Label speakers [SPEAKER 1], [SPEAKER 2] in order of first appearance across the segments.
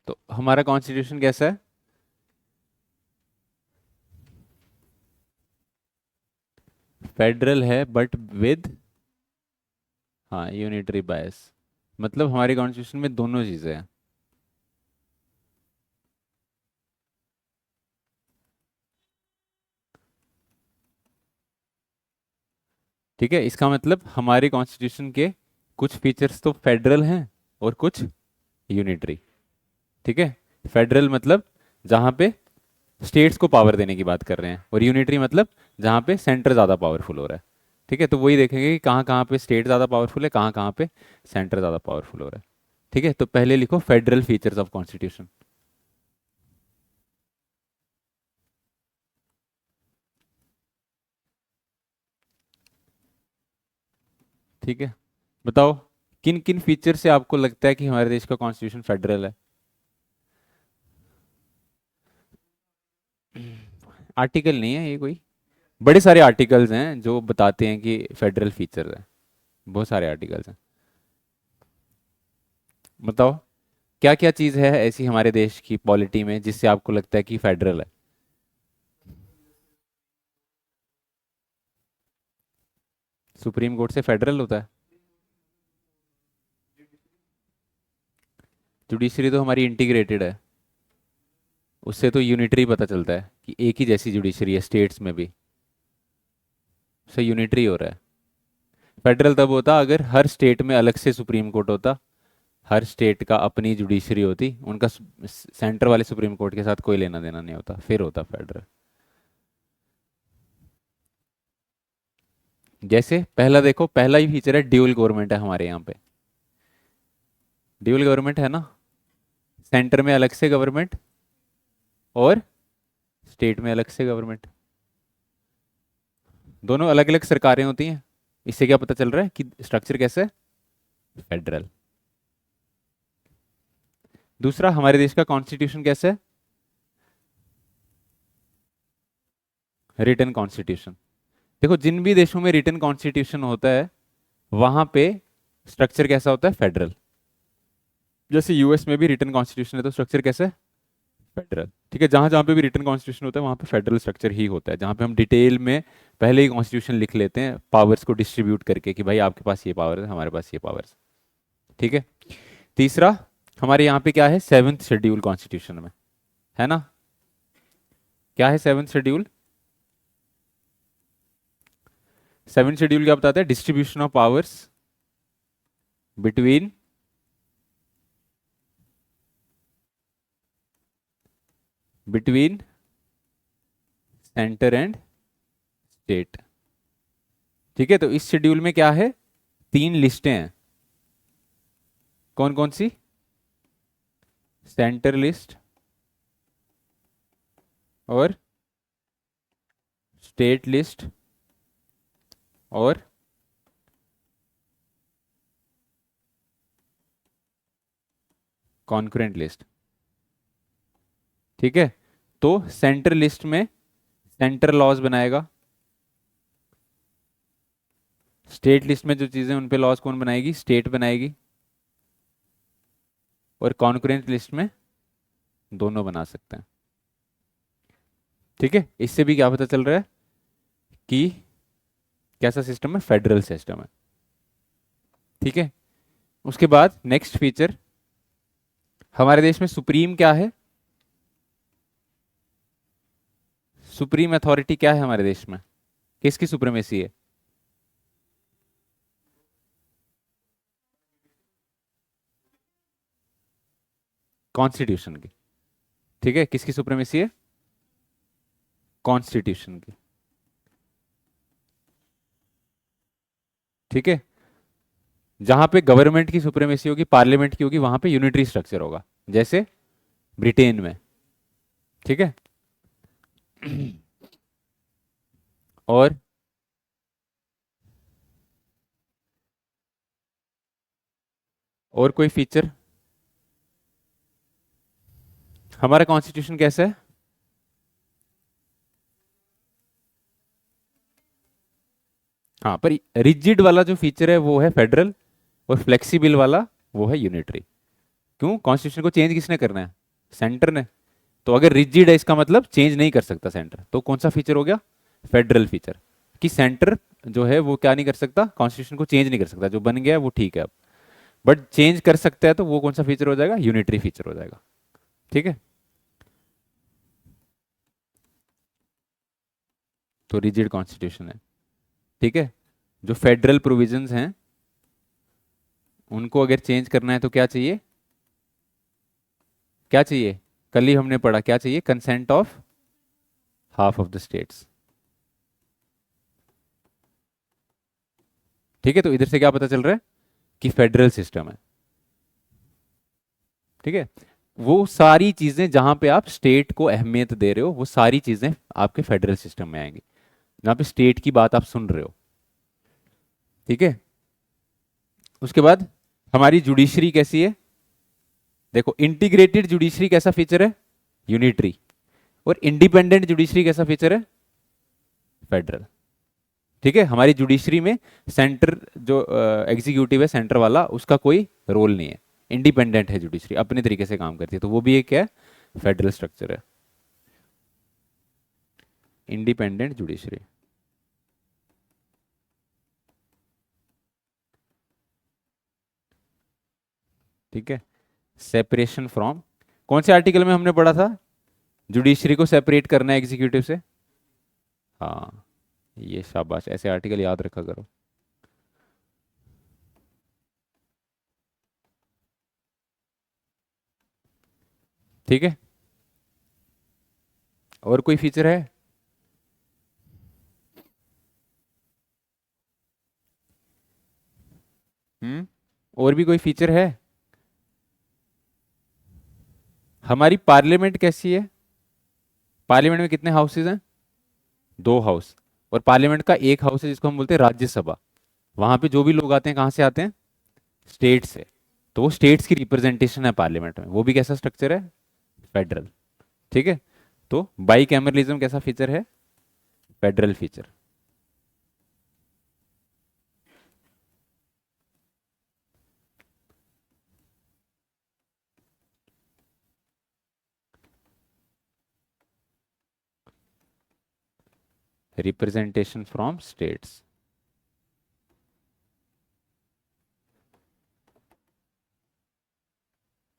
[SPEAKER 1] तो हमारा कॉन्स्टिट्यूशन कैसा है? फेडरल है बट विद, हाँ, यूनिटरी बायस। मतलब हमारे कॉन्स्टिट्यूशन में दोनों चीजें हैं। ठीक है, इसका मतलब हमारे कॉन्स्टिट्यूशन के कुछ फीचर्स तो फेडरल हैं और कुछ यूनिटरी। ठीक है, फेडरल मतलब जहाँ पे स्टेट्स को पावर देने की बात कर रहे हैं, और यूनिटरी मतलब जहाँ पे सेंटर ज़्यादा पावरफुल हो रहा है। ठीक है, तो वही देखेंगे कि कहाँ कहाँ पे स्टेट ज़्यादा पावरफुल है, कहाँ कहाँ पे सेंटर ज़्यादा पावरफुल हो रहा है। ठीक है, तो पहले लिखो फेडरल फीचर्स ऑफ कॉन्स्टिट्यूशन। ठीक है, बताओ किन किन फीचर से आपको लगता है कि हमारे देश का कॉन्स्टिट्यूशन फेडरल है? आर्टिकल नहीं है ये कोई, बड़े सारे आर्टिकल्स हैं जो बताते हैं कि फेडरल फीचर है। बहुत सारे आर्टिकल्स हैं। बताओ क्या क्या चीज़ है ऐसी हमारे देश की पॉलिटी में जिससे आपको लगता है कि फेडरल है? सुप्रीम कोर्ट से फेडरल होता है? जुडिशरी तो हमारी इंटीग्रेटेड है, उससे तो यूनिटरी पता चलता है कि एक ही जैसी जुडिशरी है स्टेट्स में भी। उससे यूनिटरी हो रहा है। फेडरल तब होता अगर हर स्टेट में अलग से सुप्रीम कोर्ट होता, हर स्टेट का अपनी जुडिशरी होती, उनका सेंटर वाले सुप्रीम कोर्ट के साथ कोई लेना देना नहीं होता, फिर होता फेडरल। जैसे पहला देखो, पहला ही फीचर है ड्यूअल गवर्नमेंट है हमारे यहाँ पे। ड्यूअल गवर्नमेंट है ना, सेंटर में अलग से गवर्नमेंट और स्टेट में अलग से गवर्नमेंट, दोनों अलग अलग सरकारें होती हैं। इससे क्या पता चल रहा है कि स्ट्रक्चर कैसे है? फेडरल। दूसरा, हमारे देश का कॉन्स्टिट्यूशन कैसे है? Written constitution. देखो जिन भी देशों में रिटन कॉन्स्टिट्यूशन होता है वहां पे स्ट्रक्चर कैसा होता है? फेडरल। जैसे यूएस में भी रिटन कॉन्स्टिट्यूशन है तो स्ट्रक्चर कैसे है? फेडरल। ठीक है, जहां जहां पे भी रिटन कॉन्स्टिट्यूशन होता है वहां पे फेडरल स्ट्रक्चर ही होता है, जहां पे हम डिटेल में पहले ही कॉन्स्टिट्यूशन लिख लेते हैं पावर्स को डिस्ट्रीब्यूट करके कि भाई आपके पास ये पावर है, हमारे पास ये पावर्स। ठीक है। तीसरा, हमारे यहाँ पे क्या है? सेवन्थ शेड्यूल कॉन्स्टिट्यूशन में, है ना? क्या है सेवन्थ शेड्यूल? सेवन्थ शेड्यूल क्या बताता है? Distribution of powers between between centre and state. ठीक है, तो इस शेड्यूल में क्या है? तीन लिस्टें हैं। कौन कौन सी? सेंटर लिस्ट और स्टेट लिस्ट और कॉन्करेंट लिस्ट। ठीक है, तो सेंटर लिस्ट में सेंटर लॉज बनाएगा, स्टेट लिस्ट में जो चीजें उन पे लॉज कौन बनाएगी? स्टेट बनाएगी, और कॉन्करेंट लिस्ट में दोनों बना सकते हैं। ठीक है, इससे भी क्या पता चल रहा है कि कैसा सिस्टम है? फेडरल सिस्टम है। ठीक है, उसके बाद नेक्स्ट फीचर, हमारे देश में सुप्रीम क्या है? सुप्रीम अथॉरिटी क्या है हमारे देश में? किसकी सुप्रीमेसी है? कॉन्स्टिट्यूशन की। ठीक है, किसकी सुप्रीमेसी है? कॉन्स्टिट्यूशन की। ठीक है, जहां पे गवर्नमेंट की सुप्रीमेसी होगी, पार्लियामेंट की होगी, वहां पे यूनिटरी स्ट्रक्चर होगा, जैसे ब्रिटेन में। ठीक है। और और कोई फीचर? हमारा कॉन्स्टिट्यूशन कैसा है? हाँ, पर रिजिड वाला जो फीचर है वो है फेडरल, और फ्लेक्सिबल वाला वो है यूनिटरी। क्यों? कॉन्स्टिट्यूशन को चेंज किसने करना है? सेंटर ने। तो अगर रिजिड है इसका मतलब चेंज नहीं कर सकता सेंटर, तो कौन सा फीचर हो गया? Federal feature. कि सेंटर जो है वो क्या नहीं कर सकता? कॉन्स्टिट्यूशन को चेंज नहीं कर सकता, जो बन गया है वो ठीक है अब। बट चेंज कर सकता है तो वो कौन सा फीचर हो जाएगा? यूनिटरी फीचर हो जाएगा। ठीक है, तो रिजिड कॉन्स्टिट्यूशन है। ठीक है, जो फेडरल प्रोविजंस हैं उनको अगर चेंज करना है तो क्या चाहिए? क्या चाहिए? कल ही हमने पढ़ा, क्या चाहिए? Consent of half of the states. ठीक है, तो इधर से क्या पता चल रहा है? कि फेडरल सिस्टम है। ठीक है, वो सारी चीजें जहां पे आप स्टेट को अहमियत दे रहे हो वो सारी चीजें आपके फेडरल सिस्टम में आएंगी, जहां पे स्टेट की बात आप सुन रहे हो। ठीक है, उसके बाद हमारी जुडिशरी कैसी है? देखो, इंटीग्रेटेड जुडिशरी कैसा फीचर है? यूनिटरी। और इंडिपेंडेंट जुडिशरी कैसा फीचर है? फेडरल। ठीक है, हमारी जुडिशरी में सेंटर जो एग्जीक्यूटिव है सेंटर वाला, उसका कोई रोल नहीं है। इंडिपेंडेंट है जुडिशरी, अपने तरीके से काम करती है, तो वो भी एक क्या है? फेडरल स्ट्रक्चर है, इंडिपेंडेंट जुडिशरी। ठीक है, सेपरेशन फ्रॉम, कौन से आर्टिकल में हमने पढ़ा था जुडिशरी को सेपरेट करना है एग्जीक्यूटिव से? हाँ, ये शाबाश, ऐसे आर्टिकल याद रखा करो। ठीक है, और कोई फीचर है? और भी कोई फीचर है? हमारी पार्लियामेंट कैसी है? पार्लियामेंट में कितने हाउसेज हैं? दो हाउस। और पार्लियामेंट का एक हाउस है जिसको हम बोलते हैं राज्यसभा। वहां पे जो भी लोग आते हैं कहाँ से आते हैं? स्टेट से। तो वो स्टेट्स की रिप्रेजेंटेशन है पार्लियामेंट में, वो भी कैसा स्ट्रक्चर है? फेडरल। ठीक है, तो बाईकैमरलिज्म कैसा फीचर है? Federal feature. Representation from states.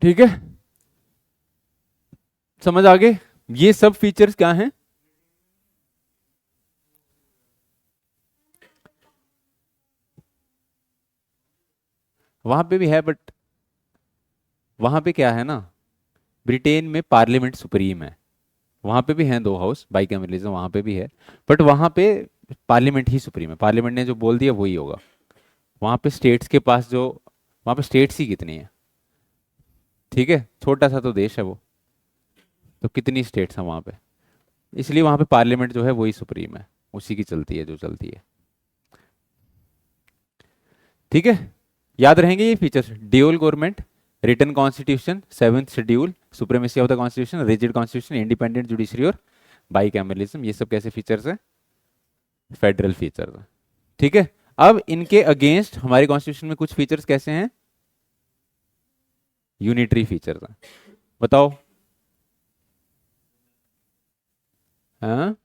[SPEAKER 1] ठीक है, समझ आ गए? ये सब फीचर्स क्या हैं? वहां पे भी है, बट वहां पे क्या है ना, ब्रिटेन में पार्लियामेंट सुप्रीम है। वहां पे भी हैं दो हाउस, बाईकैमरलिज्म वहां पे भी है। बट वहां पे पार्लियामेंट ही सुप्रीम है, पार्लियामेंट ने जो बोल दिया वही होगा। वहां पे स्टेट्स के पास जो, वहां पे स्टेट्स ही कितनी है? ठीक है, छोटा सा तो देश है वो, तो कितनी स्टेट्स हैं वहां पे? इसलिए वहां पे पार्लियामेंट जो है वही सुप्रीम है, उसी की चलती है जो चलती है। ठीक है, याद रहेंगे ये features? Dual government, written constitution, seventh schedule, supremacy of the constitution, rigid constitution, independent judiciary और बाईकैमरलिज्म, ये सब कैसे फीचर्स है? फेडरल फीचर्स है। ठीक है, अब इनके अगेंस्ट हमारे कॉन्स्टिट्यूशन में कुछ फीचर्स कैसे हैं? यूनिटरी फीचर्स हैं। बताओ। हाँ,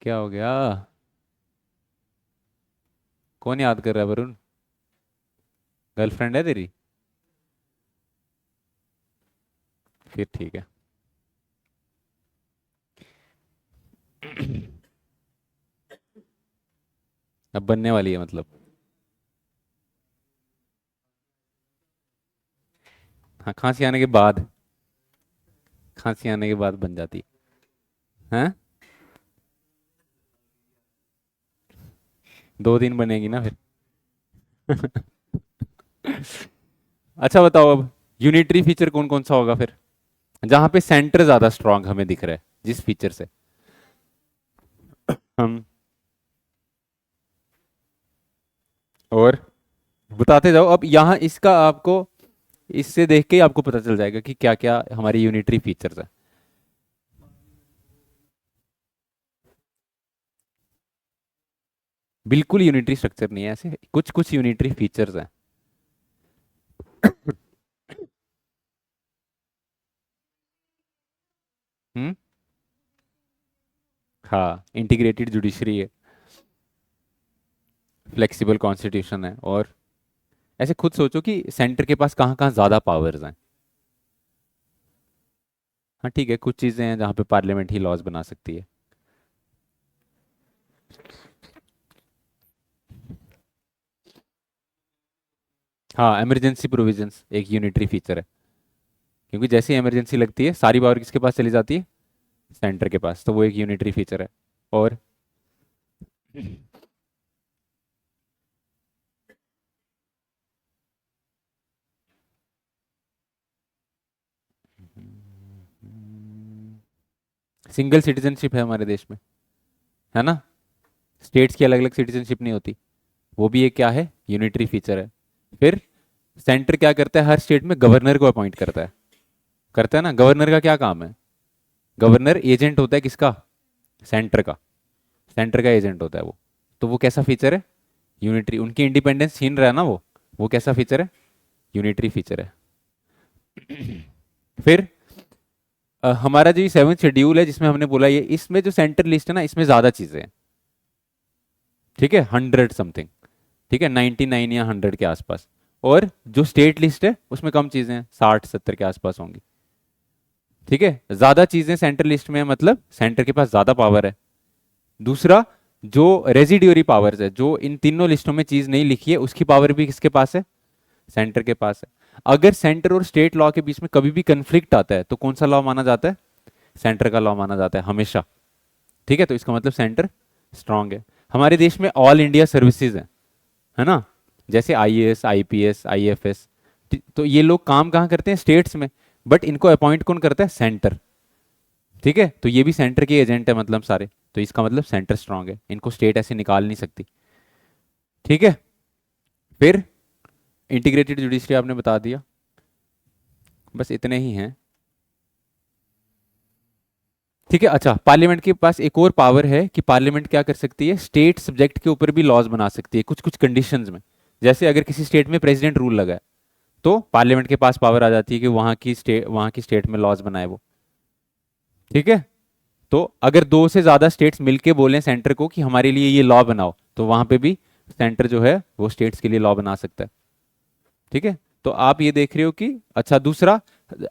[SPEAKER 1] क्या हो गया? कौन याद कर रहा है? वरुण, गर्लफ्रेंड है तेरी? फिर ठीक है। अब बनने वाली है मतलब? हाँ, खांसी आने के बाद, खांसी आने के बाद बन जाती है। 2 दिन बनेगी ना फिर। अच्छा बताओ, अब यूनिटरी फीचर कौन कौन सा होगा फिर, जहां पे सेंटर ज्यादा स्ट्रांग हमें दिख रहा है जिस फीचर से? हम, और बताते जाओ, अब यहाँ इसका आपको, इससे देख के ही आपको पता चल जाएगा कि क्या क्या हमारी यूनिटरी फीचर्स है। बिल्कुल यूनिटरी स्ट्रक्चर नहीं है, ऐसे कुछ कुछ यूनिटरी फीचर्स हैं। हम्म। हाँ, इंटीग्रेटेड जुडिशरी है, फ्लेक्सिबल कॉन्स्टिट्यूशन है, और ऐसे खुद सोचो कि सेंटर के पास कहाँ कहाँ ज़्यादा पावर्स हैं। हाँ ठीक है, कुछ चीज़ें हैं जहाँ पे पार्लियामेंट ही लॉज बना सकती है। हाँ, इमरजेंसी प्रोविजंस एक यूनिटरी फीचर है, क्योंकि जैसे ही इमरजेंसी लगती है सारी पावर किसके पास चली जाती है? सेंटर के पास, तो वो एक यूनिटरी फीचर है। और सिंगल सिटीजनशिप है हमारे देश में, है ना? स्टेट्स की अलग अलग सिटीजनशिप नहीं होती, वो भी एक क्या है? यूनिटरी फीचर है। फिर सेंटर क्या करता है? हर स्टेट में गवर्नर को अपॉइंट करता है, करता है ना? गवर्नर का क्या काम है? गवर्नर एजेंट होता है किसका? सेंटर का। सेंटर का एजेंट होता है वो। तो वो कैसा फीचर है? यूनिटरी। उनकी इंडिपेंडेंस छीन रहा है ना वो कैसा फीचर है? यूनिटरी फीचर है। फिर हमारा जो सेवन शेड्यूल है जिसमें हमने बोला, ये इसमें जो सेंटर लिस्ट है ना, इसमें ज्यादा चीजें हैं। ठीक है, 100 समथिंग। ठीक है, 99 या 100 के आसपास। और जो स्टेट लिस्ट है उसमें कम चीजें हैं, 60-70 के आसपास होंगी। ठीक है, ज्यादा चीजें सेंटर लिस्ट में है, मतलब सेंटर के पास ज्यादा पावर है। दूसरा, जो रेजिड्यूरी पावर्स है, जो इन तीनों लिस्टों में चीज नहीं लिखी है, उसकी पावर भी किसके पास है? सेंटर के पास है। अगर सेंटर और स्टेट लॉ के बीच में कभी भी कंफ्लिक्ट आता है तो कौन सा लॉ माना जाता है? सेंटर का लॉ माना जाता है हमेशा। ठीक है, तो इसका मतलब सेंटर स्ट्रांग है। हमारे देश में ऑल इंडिया सर्विसेज है ना? जैसे आईएएस, आईपीएस, आईएफएस। तो ये लोग काम कहाँ करते हैं? स्टेट्स में। बट इनको अपॉइंट कौन करता है? सेंटर। ठीक है, तो ये भी सेंटर के एजेंट है मतलब सारे। तो इसका मतलब सेंटर स्ट्रांग है, इनको स्टेट ऐसे निकाल नहीं सकती। ठीक है। फिर इंटीग्रेटेड जुडिशरी आपने बता दिया, बस इतने ही हैं। ठीक है, अच्छा, पार्लियामेंट के पास एक और पावर है कि पार्लियामेंट क्या कर सकती है? स्टेट सब्जेक्ट के ऊपर भी लॉज बना सकती है कुछ कुछ कंडीशंस में। जैसे अगर किसी स्टेट में प्रेसिडेंट रूल लगा है, तो पार्लियामेंट के पास पावर आ जाती है कि वहां की स्टेट में लॉज बनाए वो। ठीक है, तो अगर दो से ज्यादा स्टेट्स मिलके बोले सेंटर को कि हमारे लिए ये लॉ बनाओ, तो वहां पे भी सेंटर जो है वो स्टेट्स के लिए लॉ बना सकता है। ठीक है, तो आप ये देख रहे हो कि अच्छा, दूसरा,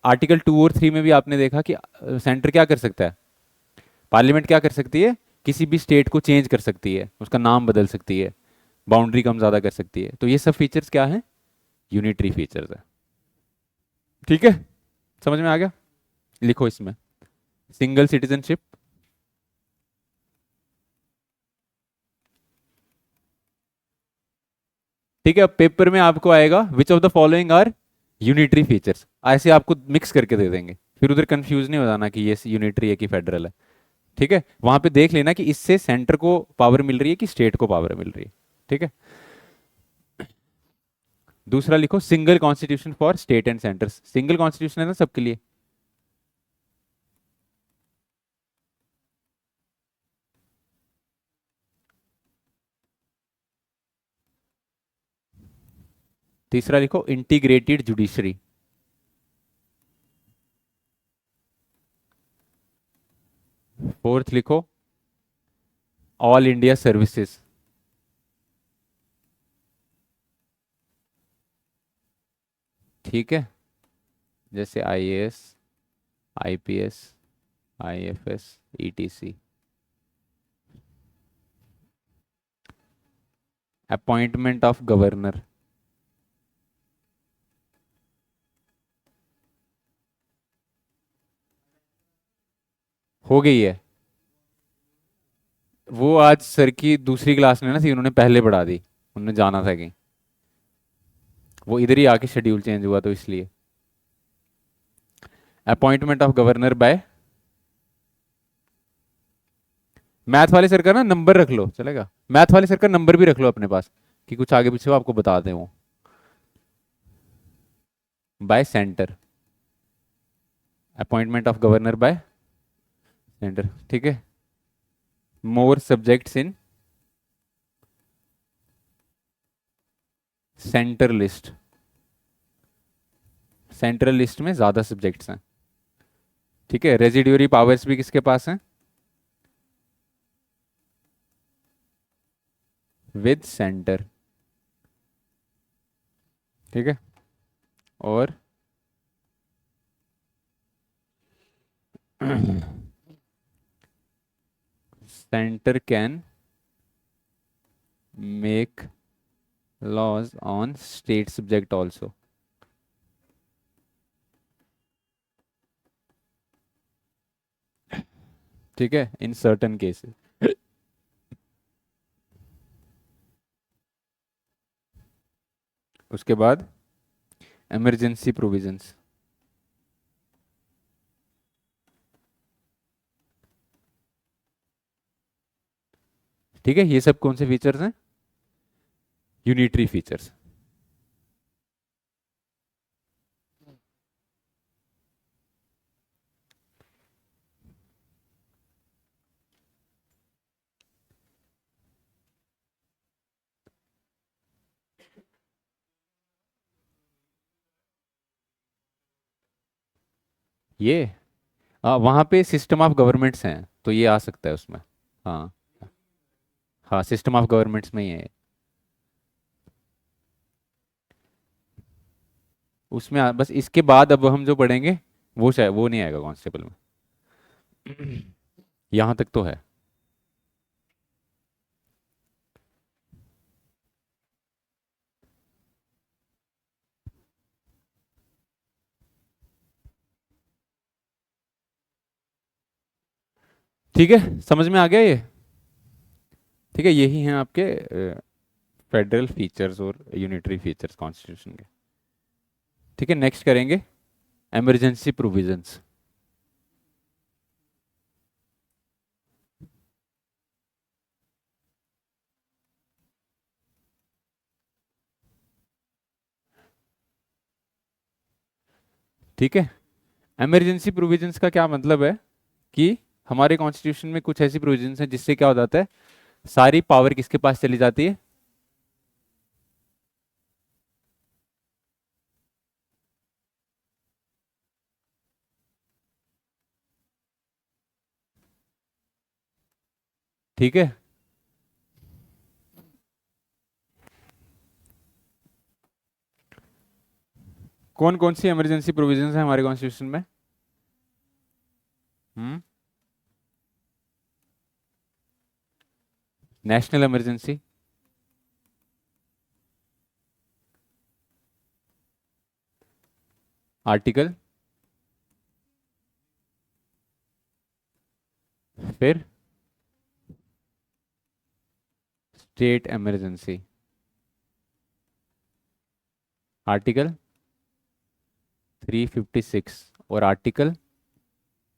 [SPEAKER 1] आर्टिकल 2 और 3 में भी आपने देखा कि सेंटर क्या कर सकता है? पार्लियामेंट क्या कर सकती है? किसी भी स्टेट को चेंज कर सकती है, उसका नाम बदल सकती है, बाउंड्री कम ज्यादा कर सकती है। तो ये सब फीचर्स क्या है? यूनिटरी फीचर्स है। ठीक है, समझ में आ गया? लिखो इसमें, सिंगल सिटीजनशिप, ठीक है। अब पेपर में आपको आएगा which of the following are unitary features, ऐसे आपको मिक्स करके दे देंगे, फिर उधर कंफ्यूज नहीं हो जाना कि ये यूनिटरी है कि फेडरल है। ठीक है, वहां पे देख लेना कि इससे सेंटर को पावर मिल रही है कि स्टेट को पावर मिल रही है। ठीक है। दूसरा लिखो, single constitution for state and centres. Single constitution है ना सबके लिए। तीसरा लिखो, इंटीग्रेटेड जुडिशरी। फोर्थ लिखो, ऑल इंडिया सर्विसेज। ठीक है, जैसे IAS, IPS, IFS, etc. Appointment of governor. हो गई है, वो आज सर की दूसरी क्लास में ना थी, उन्होंने पहले पढ़ा दी, उन्होंने जाना था कहीं, वो इधर ही आके शेड्यूल चेंज हुआ तो इसलिए। Appointment of governor by, math वाले सर का ना नंबर रख लो, चलेगा? मैथ वाले सर का नंबर भी रख लो अपने पास, कि कुछ आगे पीछे वो आपको बता दें वो। Bye centre, appointment of governor bye centre. ठीक है, मोर subjects in centre list, central list में ज्यादा सब्जेक्ट्स हैं। ठीक है, रेजिड्यूरी पावर्स भी किसके पास हैं? With centre. ठीक है, और centre can make laws on state subject also. ठीक है, इन सर्टन केसेस। उसके बाद इमरजेंसी प्रोविजंस। ठीक है, ये सब कौन से फीचर्स हैं? Unitary features. ये वहाँ पे सिस्टम ऑफ गवर्नमेंट्स हैं तो ये आ सकता है उसमें। हाँ, हाँ, सिस्टम ऑफ गवर्नमेंट्स में ही है। उसमें बस इसके बाद अब हम जो पढ़ेंगे वो शायद वो नहीं आएगा कांस्टेबल में। यहाँ तक तो है। ठीक है, समझ में आ गया ये? ठीक है, यही हैं आपके फेडरल फीचर्स और यूनिटरी फीचर्स कॉन्स्टिट्यूशन के। ठीक है, नेक्स्ट करेंगे इमरजेंसी प्रोविजंस। ठीक है, इमरजेंसी प्रोविजंस का क्या मतलब है कि हमारे कॉन्स्टिट्यूशन में कुछ ऐसी प्रोविजंस हैं जिससे क्या हो जाता है, सारी पावर किसके पास चली जाती है? ठीक है, कौन कौन सी इमरजेंसी प्रोविजंस है हमारे कॉन्स्टिट्यूशन में? हम्म नेशनल इमरजेंसी, आर्टिकल, फिर स्टेट इमरजेंसी, आर्टिकल 356 और आर्टिकल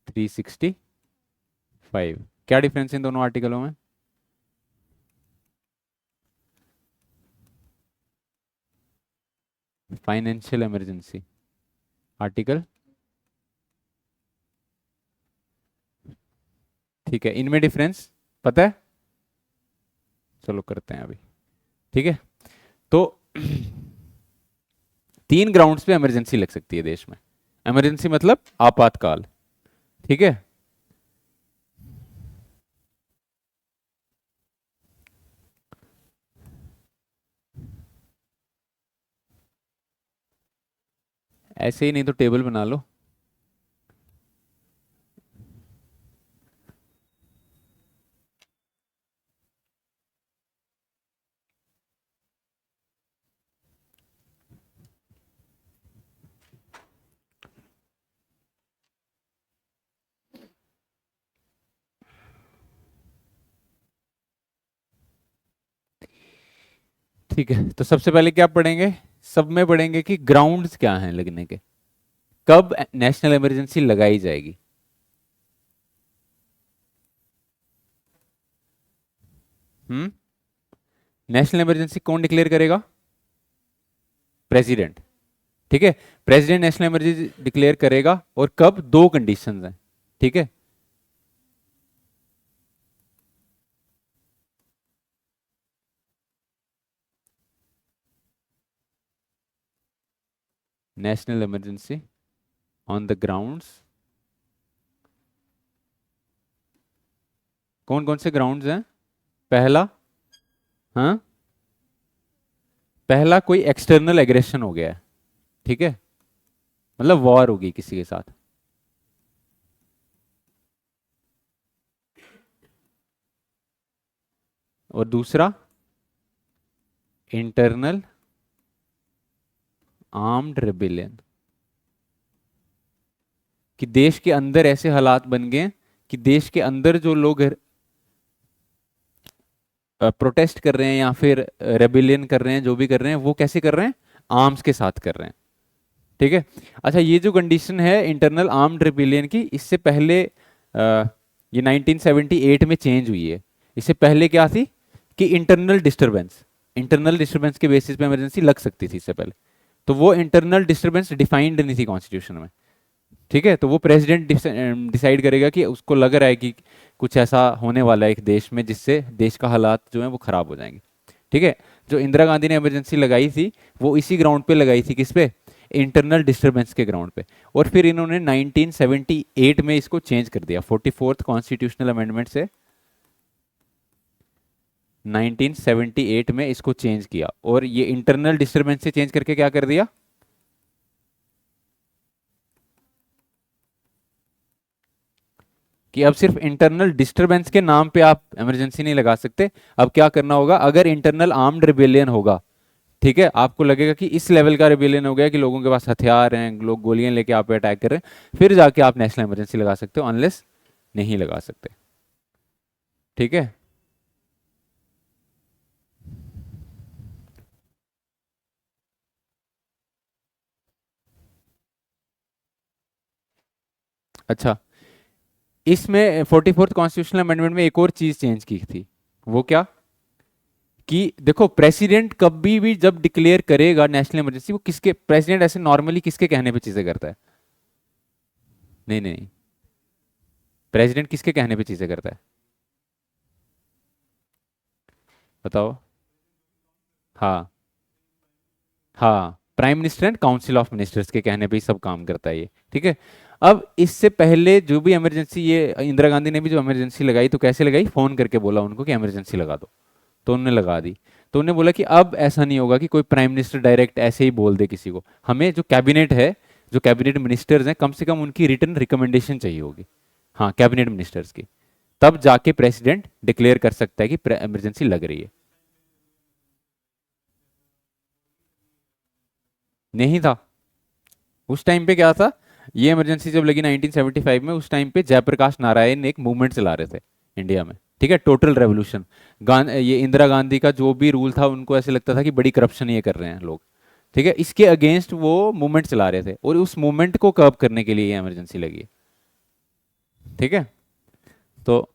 [SPEAKER 1] 365। क्या डिफरेंस है इन दोनों आर्टिकलों में? Financial emergency, article. ठीक है, इनमें डिफरेंस पता है? चलो करते हैं अभी। ठीक है, तो तीन ग्राउंड्स पे इमरजेंसी लग सकती है देश में। इमरजेंसी मतलब आपातकाल। ठीक है, ऐसे ही नहीं तो टेबल बना लो। ठीक है, तो सबसे पहले क्या पढ़ेंगे? सब में पढ़ेंगे कि ग्राउंड्स क्या हैं लगने के, कब नेशनल इमरजेंसी लगाई जाएगी। हम्म नेशनल इमरजेंसी कौन डिक्लेयर करेगा? प्रेसिडेंट। ठीक है, प्रेसिडेंट नेशनल इमरजेंसी डिक्लेयर करेगा, और कब? दो कंडीशंस हैं। ठीक है, national emergency on the grounds, कौन कौन से ग्राउंड्स हैं? पहला, हाँ, पहला कोई एक्सटर्नल एग्रेशन हो गया है, ठीक है, मतलब वॉर होगी किसी के साथ। और दूसरा इंटरनल आर्म्ड रेबिलियन, कि देश के अंदर ऐसे हालात बन गए कि देश के अंदर जो लोग प्रोटेस्ट कर रहे हैं या फिर रेबिलियन कर रहे हैं, जो भी कर रहे हैं, वो कैसे कर रहे हैं? आर्म्स के साथ कर रहे हैं, ठीक है। अच्छा, ये जो कंडीशन है इंटरनल आर्म्ड रेबिलियन की, इससे पहले ये 1978 में चेंज हुई है। इससे पहले क्या थी कि इंटरनल डिस्टरबेंस, इंटरनल डिस्टरबेंस के बेसिस पे इमरजेंसी लग सकती थी इससे पहले। तो वो इंटरनल डिस्टरबेंस डिफाइंड नहीं थी कॉन्स्टिट्यूशन में, ठीक है। तो वो प्रेसिडेंट डिसाइड करेगा कि उसको लग रहा है कि कुछ ऐसा होने वाला है एक देश में जिससे देश का हालात जो है वो खराब हो जाएंगे, ठीक है। जो इंदिरा गांधी ने इमरजेंसी लगाई थी वो इसी ग्राउंड पे लगाई थी, किस पे? इंटरनल डिस्टरबेंस के ग्राउंड पे। और फिर इन्होंने 1978 में इसको चेंज कर दिया, 44th कॉन्स्टिट्यूशनल अमेंडमेंट से 1978 में इसको चेंज किया। और ये इंटरनल डिस्टरबेंस से चेंज करके क्या कर दिया? कि अब सिर्फ इंटरनल डिस्टरबेंस के नाम पे आप इमरजेंसी नहीं लगा सकते। अब क्या करना होगा, अगर इंटरनल आर्म्ड रिबेलियन होगा, ठीक है, आपको लगेगा कि इस लेवल का रिबेलियन हो गया कि लोगों के पास हथियार हैं, लोग गोलियां लेके आप पे अटैक कर रहे हैं, फिर जाके आप नेशनल इमरजेंसी लगा सकते हो, अनलेस नहीं लगा सकते, ठीक है। अच्छा, इसमें 44th कॉन्स्टिट्यूशनल अमेंडमेंट में एक और चीज चेंज की थी। वो क्या? कि देखो, प्रेसिडेंट कभी भी जब डिक्लेयर करेगा नेशनल इमरजेंसी, वो किसके, प्रेसिडेंट ऐसे नॉर्मली किसके कहने पे चीजें करता है? नहीं नहीं नहीं, प्रेसिडेंट किसके कहने पे चीजें करता है? बताओ। हाँ, हाँ, prime minister and council of ministers के कहने पे ही सब काम करता है ये, ठीक है। अब इससे पहले जो भी इमरजेंसी, ये इंदिरा गांधी ने भी जो इमरजेंसी लगाई तो कैसे लगाई? फोन करके बोला उनको कि इमरजेंसी लगा दो, तो उन्होंने लगा दी। तो उन्होंने बोला कि अब ऐसा नहीं होगा कि कोई प्राइम मिनिस्टर डायरेक्ट ऐसे ही बोल दे किसी को, हमें जो कैबिनेट है, जो कैबिनेट मिनिस्टर्स हैं, कम से कम उनकी रिटर्न रिकमेंडेशन चाहिए होगी, हाँ, कैबिनेट मिनिस्टर्स की, तब जाके प्रेसिडेंट डिक्लेयर कर सकता है कि इमरजेंसी लग रही है। नहीं था। उस टाइम पे क्या था, ये इमरजेंसी जब लगी 1975 में, उस टाइम पे जयप्रकाश नारायण एक मूवमेंट चला रहे थे इंडिया में, ठीक है, टोटल रेवोल्यूशन। ये इंदिरा गांधी का जो भी रूल था, उनको ऐसे लगता था कि बड़ी करप्शन ये कर रहे हैं लोग, ठीक है, इसके अगेंस्ट वो मूवमेंट चला रहे थे, और उस मूवमेंट को कर्ब करने के लिए ये इमरजेंसी लगी है, ठीक है। तो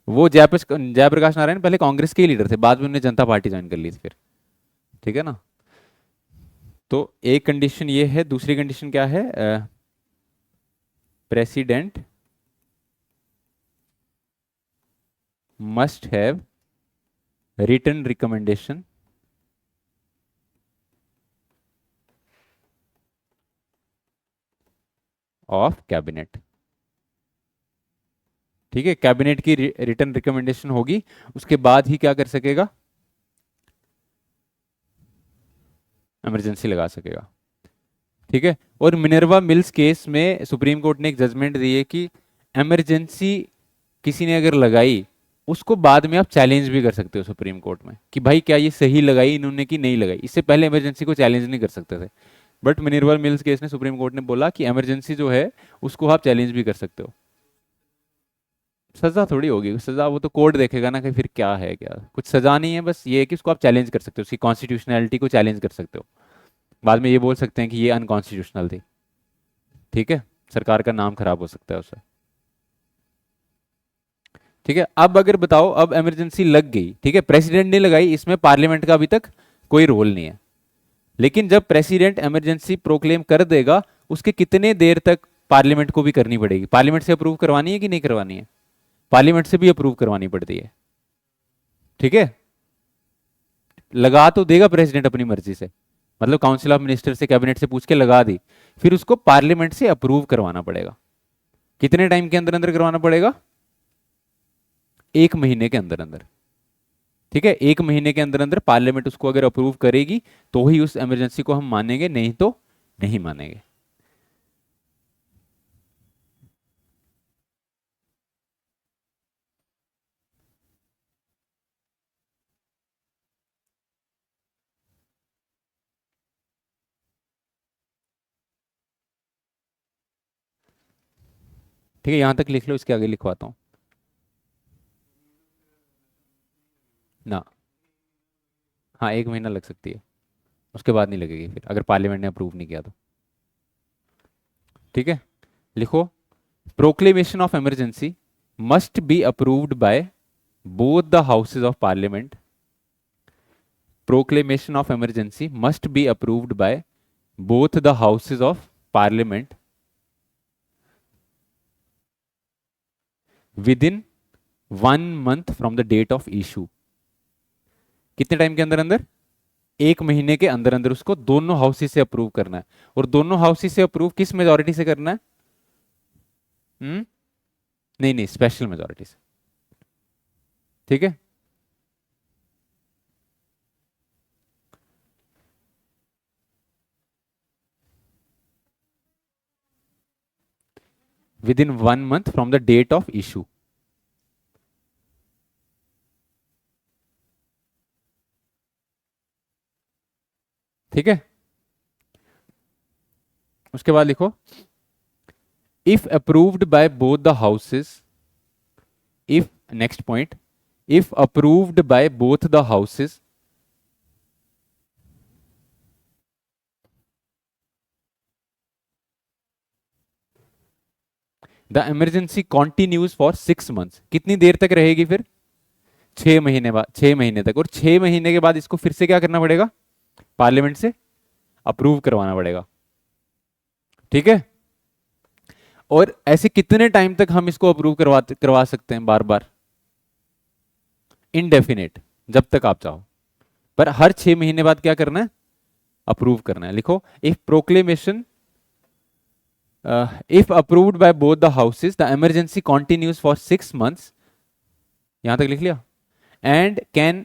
[SPEAKER 1] वो जयप्रकाश नारायण पहले कांग्रेस के ही लीडर थे, बाद में उन्होंने जनता पार्टी ज्वाइन कर ली थी फिर, ठीक है ना। तो एक कंडीशन ये है, दूसरी कंडीशन क्या है? President must have written recommendation of cabinet, ठीक है, कैबिनेट की रिटर्न रिकमेंडेशन होगी, उसके बाद ही क्या कर सकेगा? इमरजेंसी लगा सकेगा, ठीक है। और मिनर्वा मिल्स केस में सुप्रीम कोर्ट ने एक जजमेंट दी है कि इमरजेंसी किसी ने अगर लगाई, उसको बाद में आप चैलेंज भी कर सकते हो सुप्रीम कोर्ट में कि भाई क्या ये सही लगाई इन्होंने कि नहीं लगाई, इससे पहले इमरजेंसी को चैलेंज नहीं कर सकते थे। बट मिनर्वा मिल्स केस में सुप्रीम कोर्ट ने बोला कि इमरजेंसी जो है उसको आप चैलेंज भी कर सकते हो। सजा थोड़ी होगी सजा, वो तो कोर्ट देखेगा ना कि फिर क्या है, क्या कुछ सजा नहीं है, बस ये है कि उसको आप चैलेंज कर सकते हो, उसकी कॉन्स्टिट्यूशनैलिटी को चैलेंज कर सकते हो, बाद में ये बोल सकते हैं कि ये अनकॉन्स्टिट्यूशनल थी, ठीक है, सरकार का नाम खराब हो सकता है उससे, ठीक है। अब अगर बताओ, अब इमरजेंसी लग गई, ठीक है, प्रेसिडेंट ने लगाई, इसमें पार्लियामेंट का अभी तक कोई रोल नहीं है, लेकिन जब प्रेसिडेंट इमरजेंसी प्रोक्लेम कर देगा, उसके कितने देर तक पार्लियामेंट को भी करनी पड़ेगी, पार्लियामेंट से अप्रूव करवानी है कि नहीं करवानी है? पार्लियामेंट से भी अप्रूव करवानी पड़ती है, ठीक है। लगा तो देगा प्रेसिडेंट अपनी मर्जी से, मतलब काउंसिल ऑफ मिनिस्टर से, कैबिनेट से पूछ के लगा दी, फिर उसको पार्लियामेंट से अप्रूव करवाना पड़ेगा। कितने टाइम के अंदर अंदर करवाना पड़ेगा? 1 महीने के अंदर अंदर। ठीक है, 1 महीने के अंदर अंदर पार्लियामेंट उसको अगर अप्रूव करेगी तो ही उस इमरजेंसी को हम मानेंगे, नहीं तो नहीं मानेंगे। ठीक है, यहां तक लिख लो, इसके आगे लिखवाता हूं ना। हाँ, 1 महीना लग सकती है, उसके बाद नहीं लगेगी फिर, अगर पार्लियामेंट ने अप्रूव नहीं किया तो। ठीक है, लिखो, proclamation of emergency must be approved by both the houses of parliament. Proclamation of emergency must be approved by both the houses of parliament within 1 month from the date of issue। कितने time के अंदर अंदर? 1 महीने के अंदर अंदर उसको दोनों हाउसेस से अप्रूव करना है। और दोनों हाउसेस से अप्रूव किस मेजोरिटी से करना है? नहीं नहीं, स्पेशल मेजोरिटी से। ठीक है, within 1 month from the date of issue. ठीक है, उसके बाद लिखो, if approved by both the houses, if next point, if approved by both the houses, the emergency continues for 6 months। कितनी देर तक रहेगी फिर? 6 महीने बाद, 6 महीने तक। और 6 महीने के बाद इसको फिर से क्या करना पड़ेगा? पार्लियामेंट से अप्रूव करवाना पड़ेगा। ठीक है, और ऐसे कितने टाइम तक हम इसको अप्रूव करवा सकते हैं बार बार? इनडेफिनेट, जब तक आप चाहो, पर हर 6 महीने बाद क्या करना है? अप्रूव करना है। लिखो, if proclamation if approved by both the houses, the emergency continues for 6 months। यहां तक लिख लिया? And can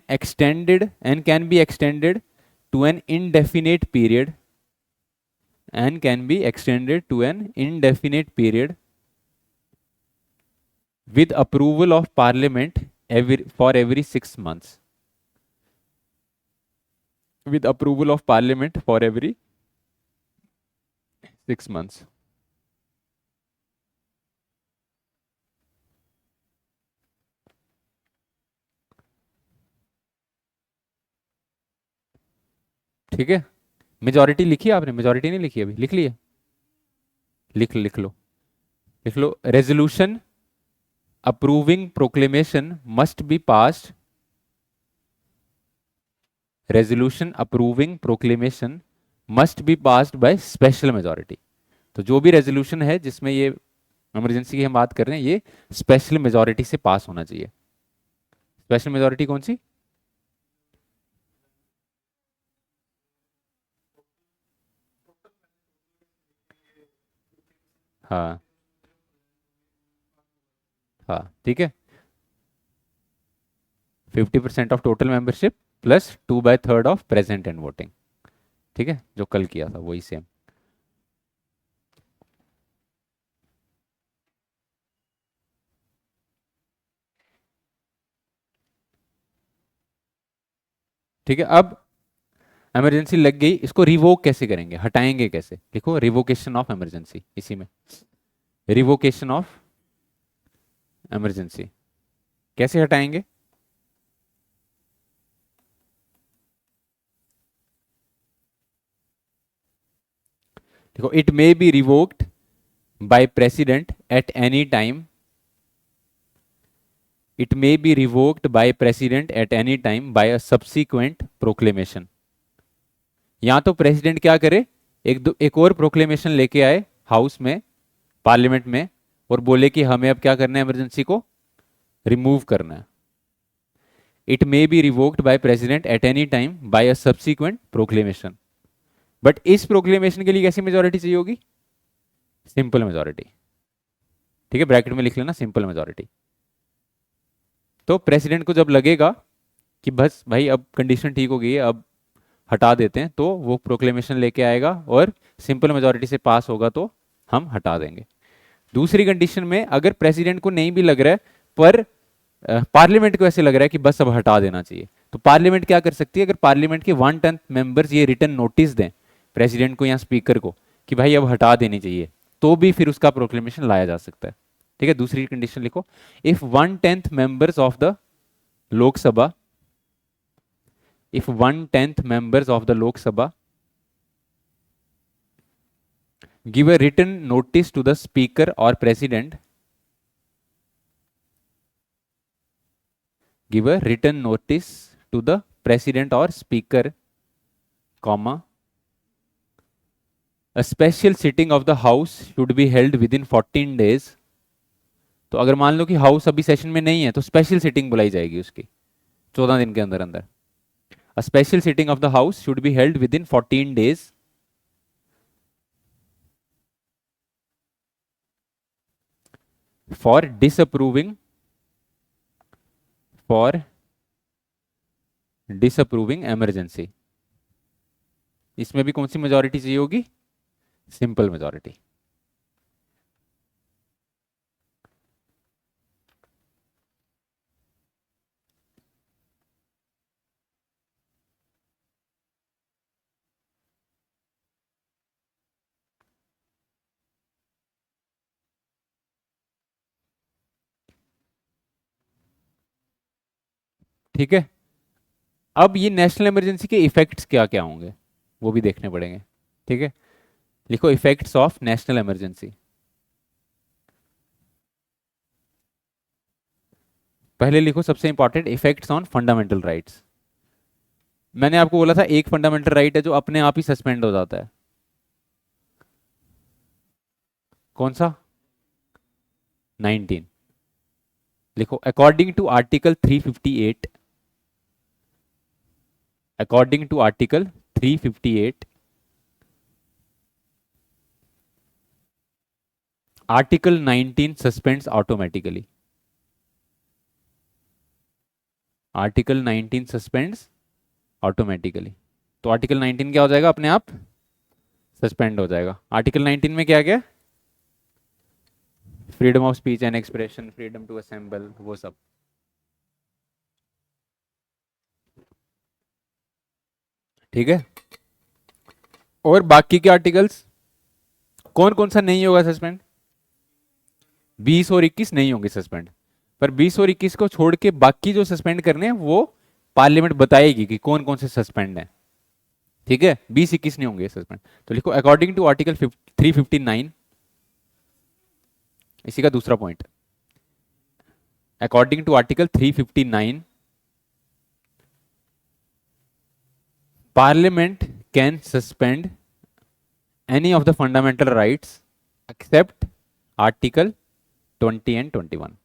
[SPEAKER 1] be extended to an indefinite period, and can be extended to an indefinite period with approval of parliament for every 6 months। With approval of parliament for every 6 months। ठीक है, majority लिखी है आपने? Majority नहीं लिखी अभी? लिख ली है? लिख लो, लिख लो, resolution approving proclamation must be passed, resolution approving proclamation must be passed by special majority. तो जो भी रेजोल्यूशन है जिसमें ये इमरजेंसी की हम बात कर रहे हैं, ये स्पेशल मेजोरिटी से पास होना चाहिए। स्पेशल मेजोरिटी कौन सी? हाँ हाँ, ठीक है, 50% of total membership plus 2/3 of present and voting. ठीक है, जो कल किया था वही सेम। ठीक है, अब इमरजेंसी लग गई, इसको रिवोक कैसे करेंगे, हटाएंगे कैसे? देखो, रिवोकेशन ऑफ इमरजेंसी, इसी में रिवोकेशन ऑफ इमरजेंसी कैसे हटाएंगे? देखो, it may be revoked by president at any time, it may be revoked by president at any time by a subsequent proclamation. या तो प्रेसिडेंट क्या करे, एक और प्रोक्लेमेशन लेके आए हाउस में, पार्लियामेंट में, और बोले कि हमें अब क्या करना है, इमरजेंसी को रिमूव करना है। It may be revoked by president at any time by a subsequent proclamation. But इस प्रोक्लेमेशन के लिए कैसी मेजोरिटी चाहिए होगी? Simple majority. ठीक है, ब्रैकेट में लिख लेना सिंपल मेजोरिटी। तो प्रेसिडेंट को जब लगेगा कि बस भाई अब कंडीशन ठीक हो गई है, अब हटा देते हैं, तो वो प्रोक्लेमेशन लेके आएगा और सिंपल मेजोरिटी से पास होगा तो हम हटा देंगे। दूसरी कंडीशन में अगर प्रेसिडेंट को नहीं भी लग रहा है पर पार्लियामेंट को ऐसे लग रहा है कि बस अब हटा देना चाहिए, तो पार्लियामेंट क्या कर सकती है? अगर पार्लियामेंट के 1/10 मेंबर्स ये रिटर्न नोटिस दें प्रेसिडेंट को या स्पीकर को कि भाई अब हटा देनी चाहिए, तो भी फिर उसका प्रोक्लेमेशन लाया जा सकता है। ठीक है, दूसरी कंडीशन लिखो, इफ 1/10 मेंबर्स ऑफ द लोक सभा, if 1/10 members of the Lok Sabha give a written notice to the speaker or president, give a written notice to the president or speaker, comma, a special sitting of the house should be held within 14 days। तो अगर मान लो कि house अभी session में नहीं है तो special sitting बुलाई जाएगी उसकी 14 दिन के अंदर अंदर। A special sitting of the house should be held within 14 days for disapproving emergency। इसमें भी कौन सी मेजोरिटी चाहिए होगी? Simple majority. ठीक है, अब ये नेशनल इमरजेंसी के इफेक्ट्स क्या क्या होंगे वो भी देखने पड़ेंगे। ठीक है, लिखो इफेक्ट्स ऑफ नेशनल इमरजेंसी। पहले लिखो सबसे important, effects on fundamental rights. मैंने आपको बोला था एक फंडामेंटल राइट है जो अपने आप ही सस्पेंड हो जाता है, कौन सा? 19। लिखो according to article 358, according to article 358 article 19 suspends automatically. Article 19 suspends automatically. तो आर्टिकल 19 क्या हो जाएगा? अपने आप सस्पेंड हो जाएगा। आर्टिकल 19 में क्या क्या? Freedom of speech and expression, freedom to assemble, वो सब। ठीक है, और बाकी के आर्टिकल्स कौन कौन सा नहीं होगा सस्पेंड? 20 और 21 नहीं होंगे सस्पेंड, पर 20 और 21 को छोड़ के बाकी जो सस्पेंड करने हैं वो पार्लियामेंट बताएगी कि कौन कौन से सस्पेंड हैं। ठीक है, 20-21 नहीं होंगे सस्पेंड। तो लिखो अकॉर्डिंग टू आर्टिकल 359, इसी का दूसरा point, according to article 359 parliament can suspend any of the fundamental rights except article 20 and 21।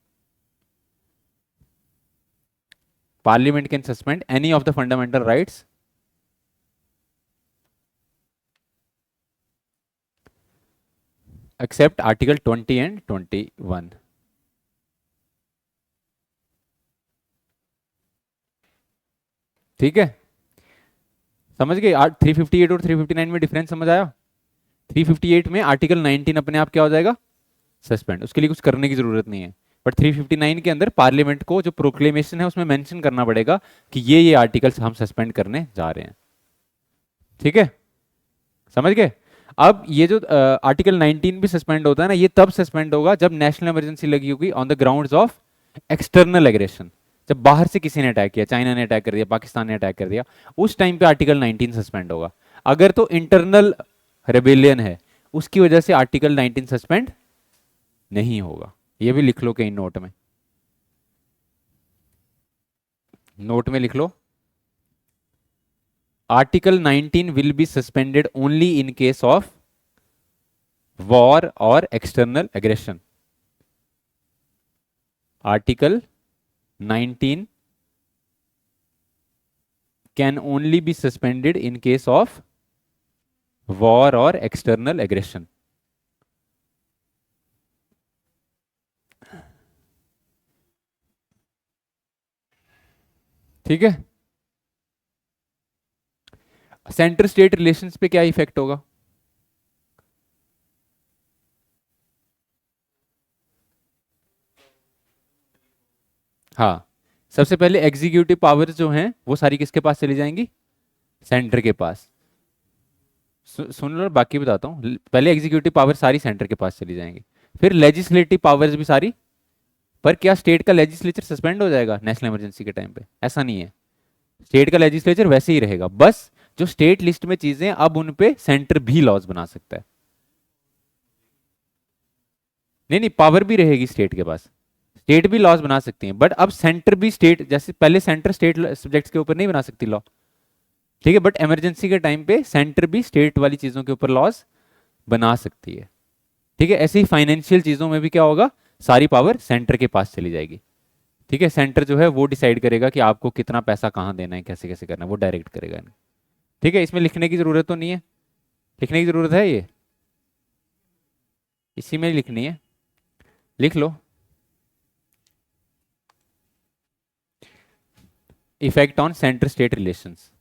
[SPEAKER 1] parliament can suspend any of the fundamental rights except article 20 and 21। ठीक है, समझ गए? 358 और 359 में डिफरेंस समझ आया? 358 में आर्टिकल 19 अपने आप क्या हो जाएगा? सस्पेंड, उसके लिए कुछ करने की जरूरत नहीं है। बट 359 के अंदर पार्लियामेंट को जो प्रोक्लेमेशन है उसमें मेंशन करना पड़ेगा कि ये आर्टिकल्स हम सस्पेंड करने जा रहे हैं। ठीक है, समझ गए? अब ये जो आर्टिकल 19 भी सस्पेंड होता है ना, ये तब सस्पेंड होगा जब नेशनल इमरजेंसी लगी होगी on the grounds of external aggression. जब बाहर से किसी ने अटैक किया, चाइना ने अटैक कर दिया, पाकिस्तान ने अटैक कर दिया, उस टाइम पे आर्टिकल 19 सस्पेंड होगा। अगर तो इंटरनल रेबेलियन है उसकी वजह से आर्टिकल 19 सस्पेंड नहीं होगा। ये भी लिख लो कहीं नोट में, नोट में लिख लो, article 19 will be suspended only in case of war और external aggression. Article 19 can only be suspended in case of war और एक्सटर्नल एग्रेशन। ठीक है, सेंटर स्टेट रिलेशंस पे क्या इफेक्ट होगा? हाँ, सबसे पहले एग्जीक्यूटिव पावर्स जो हैं वो सारी किसके पास चली जाएंगी? सेंटर के पास। सुन लो, बाकी बताता हूँ। पहले एग्जीक्यूटिव पावर सारी सेंटर के पास चली जाएंगी, फिर लेजिस्लेटिव पावर्स भी सारी। पर क्या स्टेट का लेजिस्लेचर सस्पेंड हो जाएगा नेशनल इमरजेंसी के टाइम पे? ऐसा नहीं है, स्टेट का लेजिस्लेचर वैसे ही रहेगा, बस जो स्टेट लिस्ट में चीजें अब उन पे सेंटर भी लॉज बना सकता है। नहीं नहीं, पावर भी रहेगी स्टेट के पास, स्टेट भी लॉज बना सकती है, बट अब सेंटर भी स्टेट, जैसे पहले सेंटर स्टेट सब्जेक्ट्स के ऊपर नहीं बना सकती लॉ, ठीक है, बट इमरजेंसी के टाइम पे सेंटर भी स्टेट वाली चीजों के ऊपर लॉज बना सकती है। ठीक है, ऐसे ही फाइनेंशियल चीजों में भी क्या होगा, सारी पावर सेंटर के पास चली जाएगी। ठीक है, सेंटर जो है वो डिसाइड करेगा कि आपको कितना पैसा कहाँ देना है, कैसे कैसे करना है, वो डायरेक्ट करेगा। ठीक है, इसमें लिखने की जरूरत तो नहीं है? लिखने की जरूरत है ये? इसी में ही लिखनी है, लिख लो। Effect on centre state relations,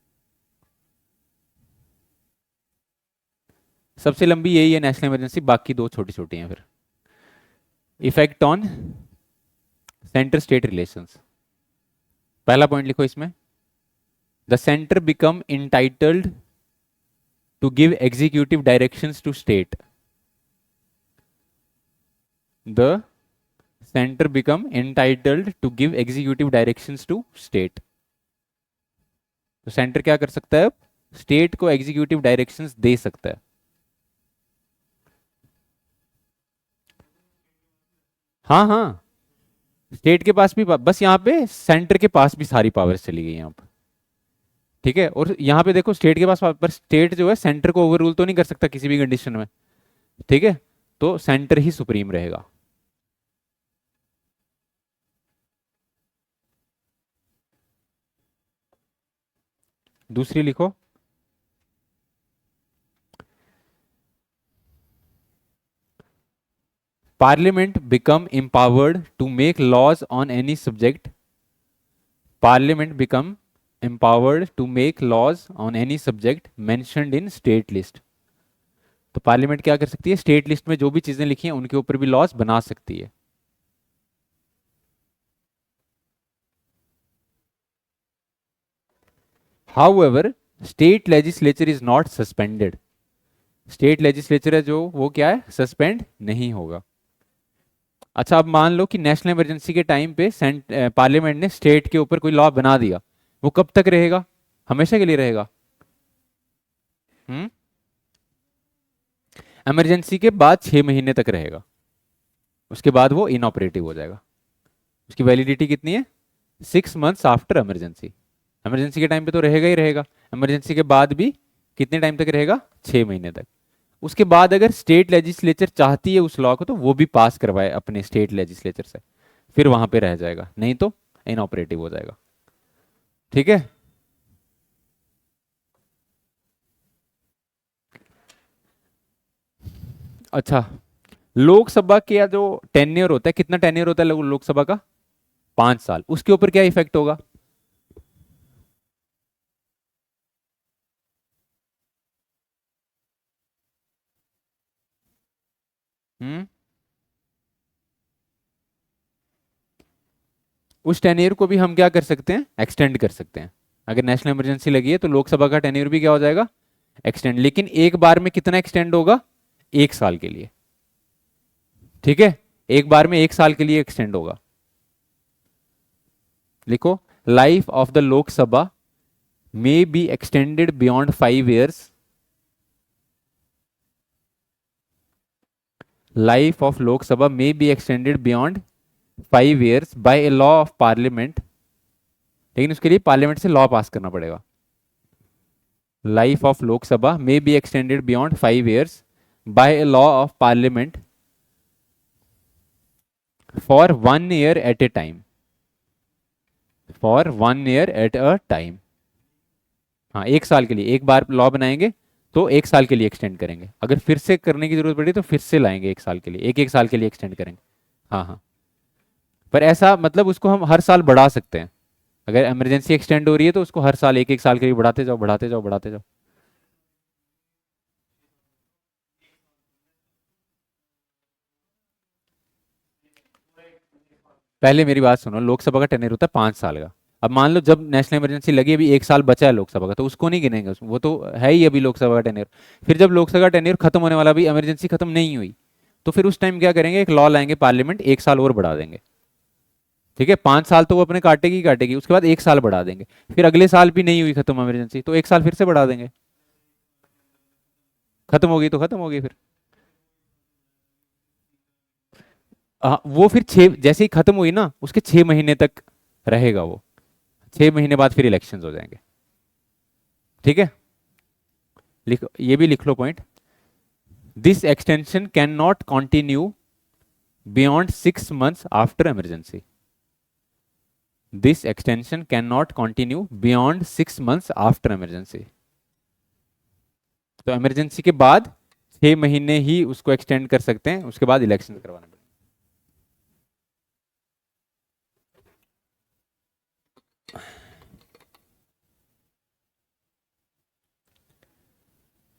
[SPEAKER 1] सबसे लंबी यही है नेशनल इमरजेंसी, बाकी दो छोटी छोटी हैं फिर। Effect on centre state relations, पहला पॉइंट लिखो इसमें, the centre become entitled to give executive directions to state. The centre become entitled to give executive directions to state. तो सेंटर क्या कर सकता है अब? स्टेट को एग्जीक्यूटिव डायरेक्शंस दे सकता है। हाँ हाँ, स्टेट के पास भी बस यहाँ पे सेंटर के पास भी सारी पावर्स चली गई यहाँ पर। ठीक है, और यहाँ पे देखो स्टेट के पास, पर स्टेट जो है सेंटर को ओवर रूल तो नहीं कर सकता किसी भी कंडीशन में। ठीक है, तो सेंटर ही सुप्रीम रहेगा। दूसरी लिखो, parliament become empowered to make laws on any subject. Parliament become empowered to make laws on any subject mentioned in state list. तो पार्लियामेंट क्या कर सकती है, स्टेट लिस्ट में जो भी चीजें लिखी हैं उनके ऊपर भी लॉज बना सकती है। However state legislature is not suspended. State legislature है जो, वो क्या है, सस्पेंड नहीं होगा। अच्छा, अब मान लो कि नेशनल इमरजेंसी के टाइम पे पार्लियामेंट ने स्टेट के ऊपर कोई लॉ बना दिया, वो कब तक रहेगा? हमेशा के लिए रहेगा। हम्म, इमरजेंसी के बाद 6 महीने तक रहेगा, उसके बाद वो इनऑपरेटिव हो जाएगा। उसकी वैलिडिटी कितनी है? 6 मंथ्स आफ्टर इमरजेंसी। इमरजेंसी के टाइम पे तो रहेगा ही रहेगा, इमरजेंसी के बाद भी कितने टाइम तक रहेगा? 6 महीने तक। उसके बाद अगर स्टेट लेजिस्लेचर चाहती है उस लॉ को, तो वो भी पास करवाए अपने स्टेट लेजिस्लेचर से, फिर वहां पे रह जाएगा, नहीं तो इनऑपरेटिव हो जाएगा। ठीक है, अच्छा, लोकसभा का जो टेन्योर होता है, कितना टेन्योर होता है लोकसभा का? 5 साल। उसके ऊपर क्या इफेक्ट होगा? हम्म, उस टेन्योर को भी हम क्या कर सकते हैं, एक्सटेंड कर सकते हैं। अगर नेशनल इमरजेंसी लगी है तो लोकसभा का टेन्योर भी क्या हो जाएगा, एक्सटेंड। लेकिन एक बार में कितना एक्सटेंड होगा? 1 साल के लिए। ठीक है, एक बार में 1 साल के लिए एक्सटेंड होगा। लिखो, life of the Lok Sabha may be extended beyond 5 years। Life of Lok Sabha may be extended beyond 5 years by a law of parliament. लेकिन उसके लिए पार्लियामेंट से लॉ पास करना पड़ेगा। Life of Lok Sabha may be extended beyond 5 years by a law of parliament for 1 year at a time. For 1 year at a time. हाँ, 1 साल के लिए एक बार लॉ बनाएंगे, तो 1 साल के लिए एक्सटेंड करेंगे, अगर फिर से करने की जरूरत पड़ी तो फिर से लाएंगे 1 साल के लिए, एक एक साल के लिए एक्सटेंड करेंगे। हाँ हाँ, पर ऐसा मतलब उसको हम हर साल बढ़ा सकते हैं, अगर इमरजेंसी एक्सटेंड हो रही है तो उसको हर साल एक एक साल के लिए बढ़ाते जाओ बढ़ाते जाओ बढ़ाते जाओ। पहले मेरी बात सुनो, लोकसभा का टेन्योर होता है 5 साल का। अब मान लो जब नेशनल इमरजेंसी लगी, अभी 1 साल बचा है लोकसभा का, तो उसको नहीं गिनेंगे उसमें, वो तो है ही अभी लोकसभा का टेन्योर। फिर जब लोकसभा का टेन्योर खत्म होने वाला, अभी इमरजेंसी खत्म नहीं हुई, तो फिर उस टाइम क्या करेंगे, एक लॉ लाएंगे, पार्लियामेंट 1 साल और बढ़ा देंगे। ठीक है, 5 साल तो वो अपने काटेगी ही काटेगी, उसके बाद 1 साल बढ़ा देंगे। फिर अगले साल भी नहीं हुई खत्म इमरजेंसी, तो 1 साल फिर से बढ़ा देंगे, खत्म होगी तो खत्म होगी फिर। वो फिर 6, जैसे ही खत्म हुई ना उसके 6 महीने तक रहेगा वो, 6 महीने बाद फिर इलेक्शंस हो जाएंगे। ठीक है, लिखो, ये भी लिख लो point. This extension can not continue beyond 6 months after emergency. This extension can not continue beyond 6 months after emergency. तो इमरजेंसी के बाद 6 महीने ही उसको एक्सटेंड कर सकते हैं, उसके बाद इलेक्शन करवाना पड़ेगा।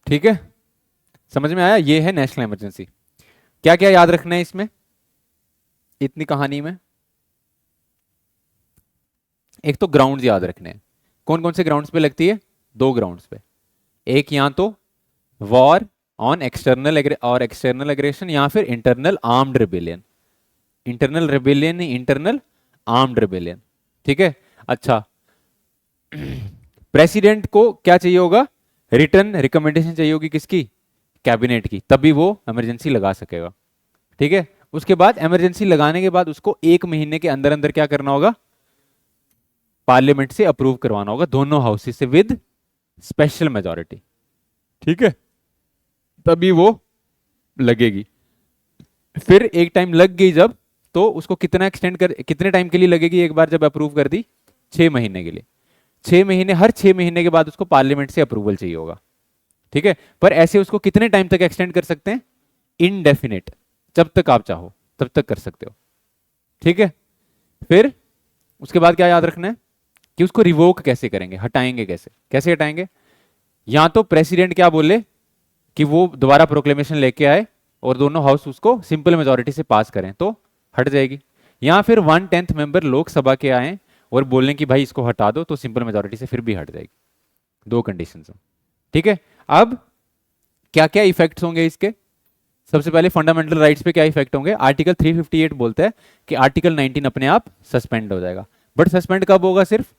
[SPEAKER 1] ठीक है, समझ में आया, ये है नेशनल इमरजेंसी। क्या क्या याद रखना है इसमें, इतनी कहानी में? एक तो ग्राउंड्स याद रखने हैं, कौन कौन से ग्राउंड्स पे लगती है? 2 ग्राउंड्स पे, एक या तो वॉर ऑन एक्सटर्नल और एक्सटर्नल एग्रेशन, या फिर internal armed rebellion. Internal rebellion नहीं, इंटरनल आर्म्ड रिबेलियन। ठीक है, अच्छा, प्रेसिडेंट को क्या चाहिए होगा? रिटर्न रिकमेंडेशन चाहिए होगी, किसकी? कैबिनेट की, तभी वो इमरजेंसी लगा सकेगा। ठीक है, उसके बाद इमरजेंसी लगाने के बाद उसको 1 महीने के अंदर अंदर क्या करना होगा? पार्लियामेंट से अप्रूव करवाना होगा, दोनों हाउसेस से विद स्पेशल मेजोरिटी। ठीक है, तभी वो लगेगी। फिर एक टाइम लग गई जब, तो उसको कितना एक्सटेंड कर, कितने टाइम के लिए लगेगी एक बार जब अप्रूव कर दी? 6 महीने के लिए। 6 महीने, हर 6 महीने के बाद उसको पार्लियामेंट से अप्रूवल चाहिए होगा। ठीक है, पर ऐसे उसको कितने टाइम तक एक्सटेंड कर सकते हैं? इनडेफिनेट, जब तक आप चाहो तब तक कर सकते हो। ठीक है, फिर उसके बाद क्या याद रखना है कि उसको रिवोक कैसे करेंगे, हटाएंगे कैसे, कैसे हटाएंगे? या तो प्रेसिडेंट क्या बोले कि वो दोबारा प्रोक्लेमेशन लेके आए और दोनों हाउस उसको सिंपल मेजोरिटी से पास करें तो हट जाएगी, या फिर 1/10 मेंबर लोकसभा के आए और बोलें कि भाई इसको हटा दो, तो सिंपल मेजोरिटी से फिर भी हट जाएगी। 2 कंडीशन। ठीक है, अब क्या क्या इफेक्ट्स होंगे इसके? सबसे पहले फंडामेंटल राइट्स पे क्या इफेक्ट होंगे? आर्टिकल 358 बोलता है कि आर्टिकल 19 अपने आप सस्पेंड हो जाएगा, बट सस्पेंड कब होगा? सिर्फ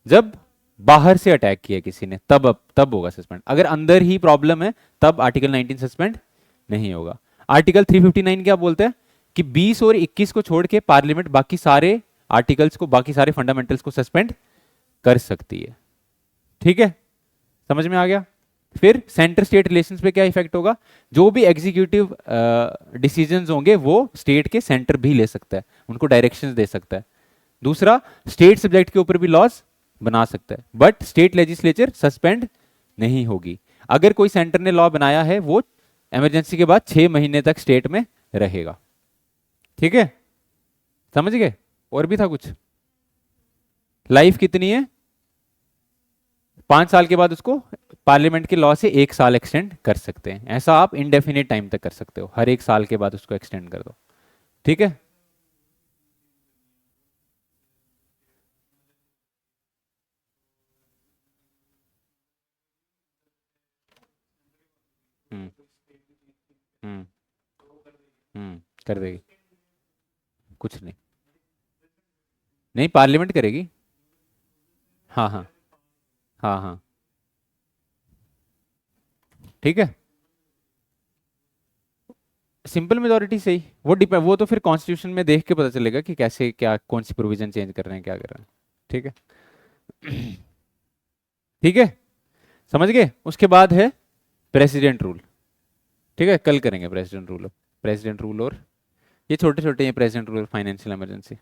[SPEAKER 1] जब बाहर से अटैक किया किसी ने, तब होगा सस्पेंड। अगर अंदर ही प्रॉब्लम है तब आर्टिकल 19 सस्पेंड नहीं होगा। आर्टिकल 359 क्या बोलता है कि 20 और 21 को छोड़ के पार्लियामेंट बाकी सारे आर्टिकल्स को, बाकी सारे फंडामेंटल्स को सस्पेंड कर सकती है। ठीक है, समझ में आ गया? फिर सेंटर स्टेट रिलेशंस पे क्या इफेक्ट होगा? जो भी एग्जीक्यूटिव डिसीजंस होंगे वो स्टेट के सेंटर भी ले सकता है, उनको डायरेक्शंस दे सकता है। दूसरा, स्टेट सब्जेक्ट के ऊपर भी लॉज बना सकता है, बट स्टेट लेजिस्लेचर सस्पेंड नहीं होगी। अगर कोई सेंटर ने लॉ बनाया है वो इमरजेंसी के बाद 6 महीने तक स्टेट में रहेगा। ठीक है, समझ गए? और भी था कुछ? लाइफ कितनी है? 5 साल के बाद उसको पार्लियामेंट के लॉ से 1 साल एक्सटेंड कर सकते हैं, ऐसा आप इनडेफिनेट टाइम तक कर सकते हो, हर 1 साल के बाद उसको एक्सटेंड कर दो। ठीक है, हम्म हम्म कर देगी। कुछ नहीं, नहीं पार्लियामेंट करेगी। हाँ हाँ, हाँ हाँ, ठीक है, सिंपल मेजोरिटी से ही वो डिपेंड, वो तो फिर कॉन्स्टिट्यूशन में देख के पता चलेगा कि कैसे, क्या कौन सी प्रोविजन चेंज कर रहे हैं, क्या कर रहे हैं। ठीक है, ठीक है, समझ गए? उसके बाद है प्रेसिडेंट रूल। ठीक है, कल करेंगे प्रेसिडेंट रूल। प्रेसिडेंट रूल और ये छोटे छोटे हैं, प्रेसिडेंट रूल, फाइनेंशियल इमरजेंसी।